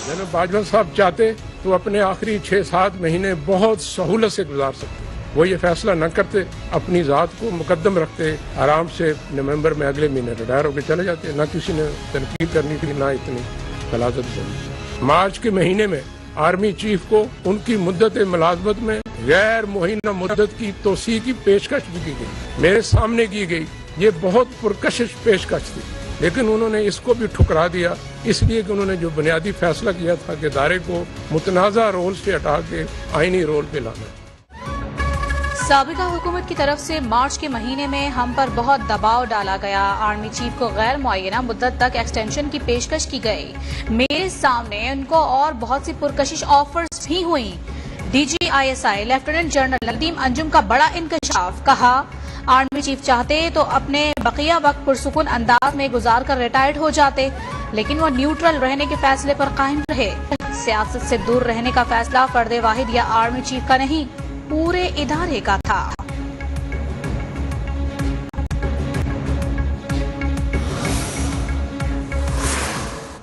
जनाब बाजवा साहब चाहते तो अपने आखिरी 6-7 महीने बहुत सहूलत से गुजार सकते, वो ये फैसला न करते, अपनी ज़ात को मुकद्दम रखते, आराम से नवंबर में अगले महीने रिटायर होकर चले जाते, ना किसी ने तनकीद करनी थी, ना इतनी गलाजत करनी। मार्च के महीने में आर्मी चीफ को उनकी मुद्दत मुलाजमत में गैर मुहिना मुद्दत की तोसी की पेशकश भी की गई, मेरे सामने की गई। ये बहुत पुरकशिश पेशकश थी, लेकिन उन्होंने इसको भी ठुकरा दिया, इसलिए कि उन्होंने जो बुनियादी फैसला किया था कि इदारे को मुतनाज़ा रोल से हटा के आईनी रोल पे लाना। साबिका हुकूमत की तरफ से मार्च के महीने में हम पर बहुत दबाव डाला गया, आर्मी चीफ को गैर मुअय्यना मुद्दत तक एक्सटेंशन की पेशकश की गई, मेरे सामने उनको और बहुत सी पुरकशिश ऑफर्स भी हुई। DGISI lieutenant general Nadeem Anjum का बड़ा इंकशाफ, कहा आर्मी चीफ चाहते तो अपने बकिया वक्त पुरसुकून अंदाज में गुजार कर रिटायर्ड हो जाते, लेकिन वो न्यूट्रल रहने के फैसले पर कायम रहे। सियासत से दूर रहने का फैसला फर्द वाहिद या आर्मी चीफ का नहीं, पूरे इदारे का था।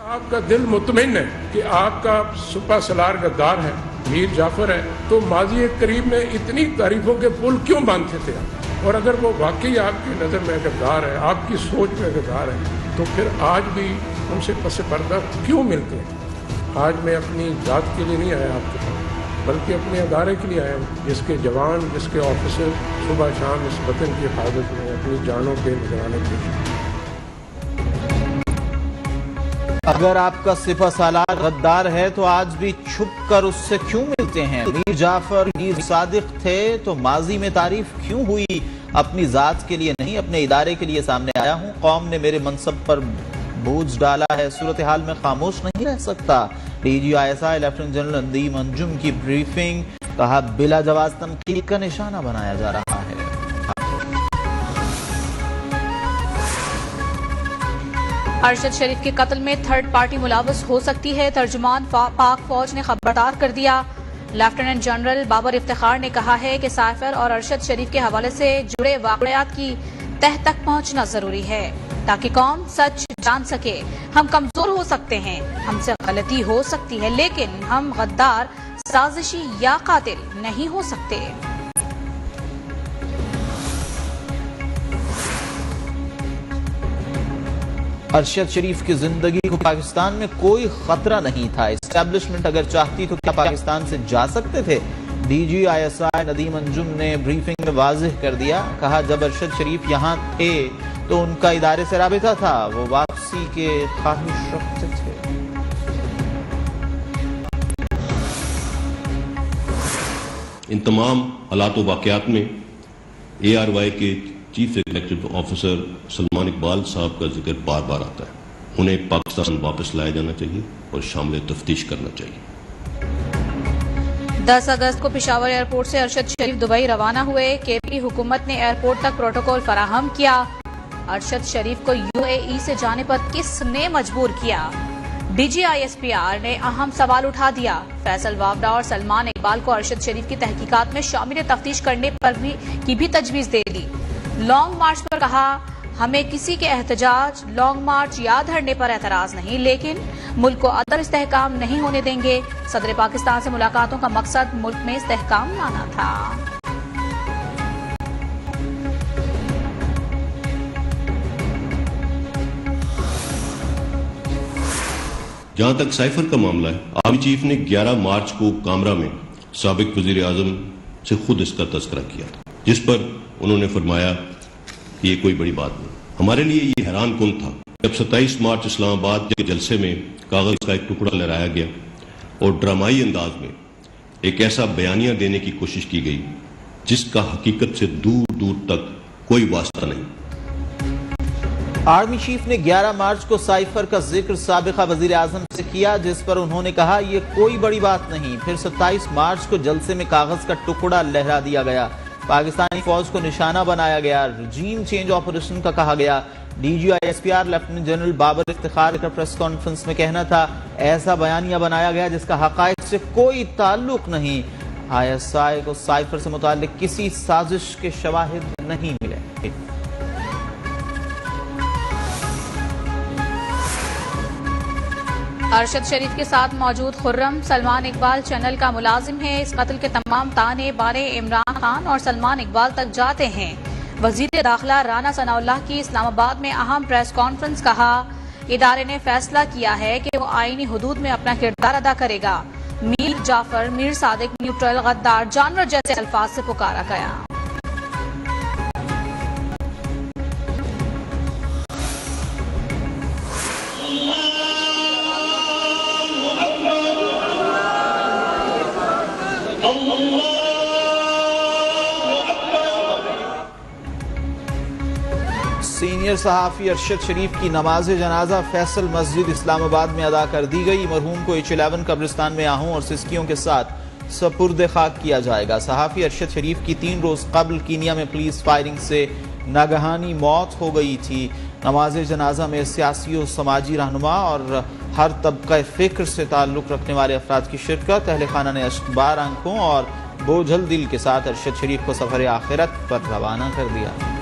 आपका दिल मुतमईन है कि आपका सुपा सलार गद्दार है, मीर जाफर है, तो माजी करीब में इतनी तारीफों के पुल क्यों बांधते थे आप? और अगर वो वाकई आपकी नज़र में गद्दार है, आपकी सोच में गद्दार है, तो फिर आज भी उनसे पसे पर्दा क्यों मिलते हैं? आज मैं अपनी जात के लिए नहीं आया आपके पास, बल्कि अपने अदारे के लिए आया हूँ, जिसके जवान, जिसके ऑफिसर सुबह शाम इस वतन की हिफाजत में अपनी जानों के निगरानी पेश। अगर आपका सिपह सालार गद्दार है तो आज भी छुप कर उससे क्यों मिलते हैं? मीर जाफर सादिक थे तो माजी में तारीफ क्यों हुई? अपनी जात के लिए नहीं, अपने इदारे के लिए सामने आया हूँ। कौम ने मेरे मनसब पर बोझ डाला है, सूरत हाल में खामोश नहीं रह सकता। DGISI lieutenant general Nadeem Anjum की ब्रीफिंग, कहा बिला जवाज तनकीद का निशाना बनाया जा रहा है। अरशद शरीफ के कत्ल में थर्ड पार्टी मुलावस हो सकती है, तर्जुमान पाक फौज ने खबरदार कर दिया। लेफ्टिनेंट जनरल बाबर इफ्तिखार ने कहा है कि साइफर और अरशद शरीफ के हवाले से जुड़े वाकयात की तह तक पहुंचना जरूरी है ताकि कौम सच जान सके। हम कमजोर हो सकते हैं, हमसे गलती हो सकती है, लेकिन हम गद्दार, साजिशी या कातिल नहीं हो सकते। अरशद शरीफ की जिंदगी को पाकिस्तान में कोई खतरा नहीं था। एस्टैब्लिशमेंट अगर चाहती तो क्या पाकिस्तान से जा सकते थे? DGISI नदीम अंजुम ने ब्रीफिंग में वाज़ेह कर दिया, कहा जब अरशद शरीफ यहाँ थे तो उनका इदारे से राबिता था, वो वापसी के ख्वाहिश रखते थे। इन तमाम हालात व वाक़यात में ARY के chief executive officer Salman Iqbal साहब का जिक्र बार बार आता है। उन्हें पाकिस्तान वापस लाया जाना चाहिए और शामिल तफ्तीश करना चाहिए। 10 अगस्त को पेशावर एयरपोर्ट से अरशद शरीफ दुबई रवाना हुए। KP हुकूमत ने एयरपोर्ट तक प्रोटोकॉल फराहम किया। अरशद शरीफ को UAE से जाने पर किसने मजबूर किया? DGISPR ने अहम सवाल उठा दिया। फैसल वावडा और सलमान इकबाल को अरशद शरीफ की तहकीकात में शामिल तफ्तीश करने पर भी तजवीज दे दी। लॉन्ग मार्च पर कहा हमें किसी के एहतजाज, लॉन्ग मार्च या धरने पर एतराज नहीं, लेकिन मुल्क को अदर इस्तेहकाम नहीं होने देंगे। सदर पाकिस्तान से मुलाकातों का मकसद मुल्क में इस्तेहकाम लाना था। जहां तक साइफर का मामला है, आर्मी चीफ ने 11 मार्च को कामरा में साबिक वजीर आजम से खुद इसका तज़किरा किया था, जिस पर उन्होंने फरमाया कि ये कोई बड़ी बात नहीं। हमारे लिए ये हैरान कुन था जब 27 मार्च इस्लामाबाद के जलसे में कागज का एक टुकड़ा लहराया गया और ड्रामाई अंदाज में एक ऐसा बयानिया देने की कोशिश की गई जिसका हकीकत से दूर दूर तक कोई वास्ता नहीं। आर्मी चीफ ने 11 मार्च को साइफर का जिक्र साबिका वजीर आजम से किया, जिस पर उन्होंने कहा ये कोई बड़ी बात नहीं। फिर 27 मार्च को जलसे में कागज का टुकड़ा लहरा दिया गया, पाकिस्तानी फौज को निशाना बनाया गया, रजीम चेंज ऑपरेशन का कहा गया। DGISPR lieutenant general Babar Iftikhar का प्रेस कॉन्फ्रेंस में कहना था ऐसा बयानिया बनाया गया जिसका हकायक से कोई ताल्लुक नहीं। ISI को साइफर से मुताल्लिक किसी साजिश के शवाहिद नहीं मिले। ارشد شریف کے ساتھ موجود خرم سلمان اقبال چینل کا ملازم ہے. اس قتل کے تمام تانے بارے عمران خان اور سلمان اقبال تک جاتے ہیں. وزیر داخلہ رانا ثناء اللہ کی اسلام آباد میں اہم پریس کانفرنس. کہا ادارے نے فیصلہ کیا ہے کہ وہ آئینی حدود میں اپنا کردار ادا کرے گا. میر جعفر میر صادق نیوٹرل غدار جانور جیسے الفاظ سے پکارا گیا. سینئر صحافی ارشد شریف کی نماز جنازہ فیصل مسجد اسلام آباد میں ادا کر دی گئی. مرحوم کو H11 قبرستان میں آہوں اور سسکیوں کے ساتھ سپرد خاک کیا جائے گا. صحافی ارشد شریف کی 3 روز قبل کینیا میں پولیس فائرنگ سے ناگہانی موت ہو گئی تھی. نماز جنازہ میں سیاسی و سماجی رہنما اور ہر طبقہ فکر سے تعلق رکھنے والے افراد کی شرکت. اہل خانہ نے اشکبار آنکھوں اور بوجھل دل کے ساتھ ارشد شریف کو سفر آخرت پر روانہ کر دیا.